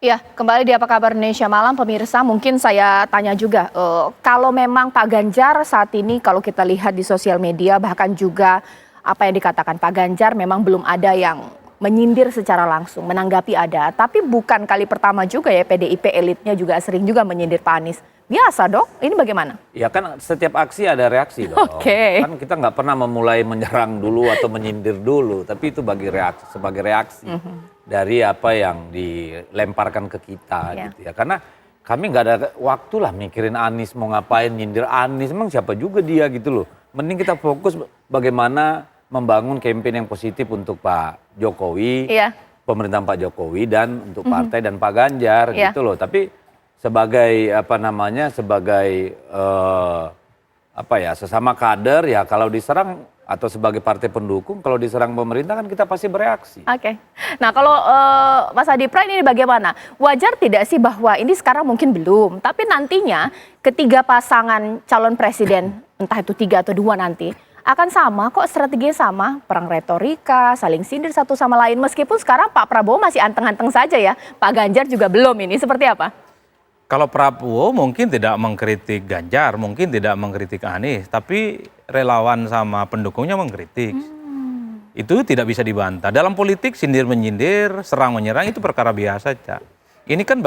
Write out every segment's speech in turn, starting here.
Ya, kembali di Apa Kabar Indonesia Malam, pemirsa. Mungkin saya tanya juga, kalau memang Pak Ganjar saat ini kalau kita lihat di sosial media, bahkan juga apa yang dikatakan Pak Ganjar memang belum ada yang menyindir secara langsung, menanggapi ada. Tapi bukan kali pertama juga ya PDIP elitnya juga sering juga menyindir Pak Anies. Biasa dong, ini bagaimana? Ya kan setiap aksi ada reaksi dong. Oke. Kan kita nggak pernah memulai menyerang dulu atau menyindir dulu, tapi itu sebagai reaksi dari apa yang dilemparkan ke kita gitu ya. Karena kami nggak ada waktu lah mikirin Anies mau ngapain, nyindir Anies, emang siapa juga dia gitu loh. Mending kita fokus bagaimana membangun campaign yang positif untuk Pak Jokowi, pemerintahan Pak Jokowi dan untuk partai dan Pak Ganjar gitu loh. Tapi sebagai sesama kader ya kalau diserang atau sebagai partai pendukung kalau diserang pemerintah kan kita pasti bereaksi. Oke. Nah kalau Mas Adi Pray ini bagaimana? Wajar tidak sih bahwa ini sekarang mungkin belum, tapi nantinya ketiga pasangan calon presiden, entah itu 3 atau 2 nanti, akan sama kok, strateginya sama, perang retorika, saling sindir satu sama lain. Meskipun sekarang Pak Prabowo masih anteng-anteng saja ya, Pak Ganjar juga belum, ini seperti apa? Kalau Prabowo mungkin tidak mengkritik Ganjar, mungkin tidak mengkritik Anies, tapi relawan sama pendukungnya mengkritik. Itu tidak bisa dibantah. Dalam politik sindir-menyindir, serang-menyerang itu perkara biasa, Cak. Ini kan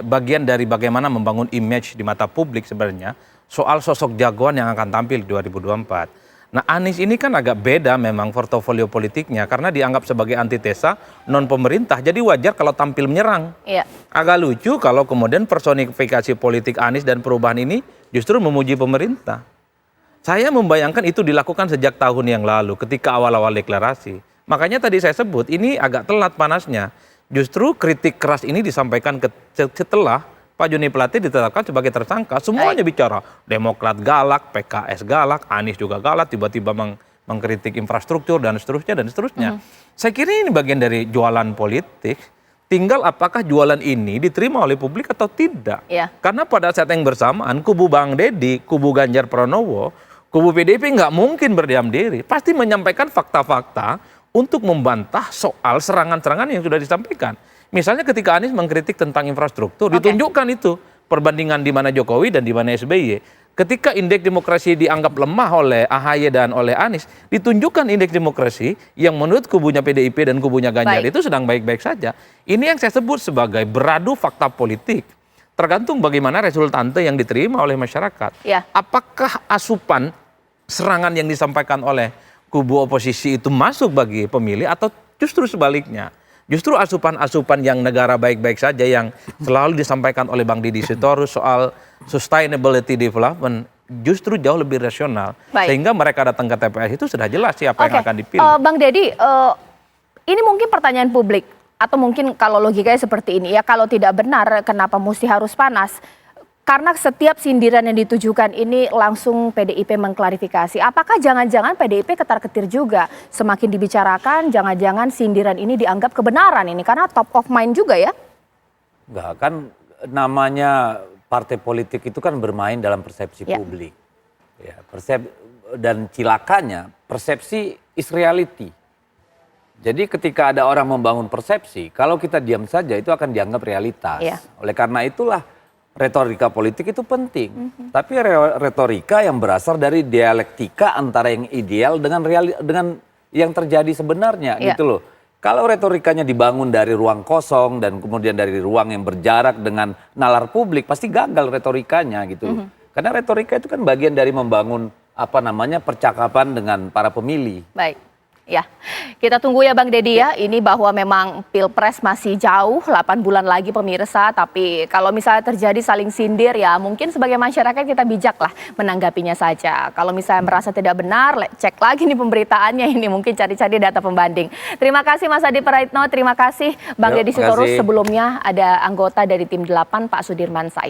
bagian dari bagaimana membangun image di mata publik sebenarnya soal sosok jagoan yang akan tampil di 2024. Nah Anies ini kan agak beda memang portofolio politiknya karena dianggap sebagai antitesa non pemerintah. Jadi wajar kalau tampil menyerang. Agak lucu kalau kemudian personifikasi politik Anies dan perubahan ini justru memuji pemerintah. Saya membayangkan itu dilakukan sejak tahun yang lalu ketika awal-awal deklarasi. Makanya tadi saya sebut ini agak telat panasnya. Justru kritik keras ini disampaikan setelah Pak Joni Plate ditetapkan sebagai tersangka, semuanya bicara Demokrat galak, PKS galak, Anies juga galak, tiba-tiba mengkritik infrastruktur dan seterusnya. Saya kira ini bagian dari jualan politik, tinggal apakah jualan ini diterima oleh publik atau tidak. Karena pada saat yang bersamaan, kubu Bang Deddy, kubu Ganjar Pranowo, kubu PDIP nggak mungkin berdiam diri, pasti menyampaikan fakta-fakta untuk membantah soal serangan-serangan yang sudah disampaikan. Misalnya ketika Anies mengkritik tentang infrastruktur, ditunjukkan itu perbandingan di mana Jokowi dan di mana SBY. Ketika indeks demokrasi dianggap lemah oleh AHY dan oleh Anies, ditunjukkan indeks demokrasi yang menurut kubunya PDIP dan kubunya Ganjar itu sedang baik-baik saja. Ini yang saya sebut sebagai beradu fakta politik. Tergantung bagaimana resultante yang diterima oleh masyarakat. Apakah asupan serangan yang disampaikan oleh kubu oposisi itu masuk bagi pemilih atau justru sebaliknya? Justru asupan-asupan yang negara baik-baik saja yang selalu disampaikan oleh Bang Deddy Sitorus soal sustainability development justru jauh lebih rasional. Sehingga mereka datang ke TPS itu sudah jelas siapa yang akan dipilih. Bang Deddy, ini mungkin pertanyaan publik atau mungkin kalau logikanya seperti ini ya, kalau tidak benar kenapa mesti harus panas? Karena setiap sindiran yang ditujukan ini langsung PDIP mengklarifikasi. Apakah jangan-jangan PDIP ketar-ketir juga? Semakin dibicarakan, jangan-jangan sindiran ini dianggap kebenaran ini. Karena top of mind juga ya? Enggak, kan namanya partai politik itu kan bermain dalam persepsi publik. Dan cilakanya, persepsi is reality. Jadi ketika ada orang membangun persepsi, kalau kita diam saja itu akan dianggap realitas. Oleh karena itulah, retorika politik itu penting, tapi retorika yang berasal dari dialektika antara yang ideal dengan yang terjadi sebenarnya gitu loh. Kalau retorikanya dibangun dari ruang kosong dan kemudian dari ruang yang berjarak dengan nalar publik, pasti gagal retorikanya gitu loh. Karena retorika itu kan bagian dari membangun percakapan dengan para pemilih. Ya, kita tunggu ya Bang Deddy ya, ini bahwa memang Pilpres masih jauh, 8 bulan lagi pemirsa, tapi kalau misalnya terjadi saling sindir ya mungkin sebagai masyarakat kita bijak lah menanggapinya saja. Kalau misalnya merasa tidak benar, cek lagi nih pemberitaannya ini, mungkin cari-cari data pembanding. Terima kasih Mas Adi Praitno, terima kasih Bang Deddy Sitorus, sebelumnya ada anggota dari tim 8 Pak Sudirman Said.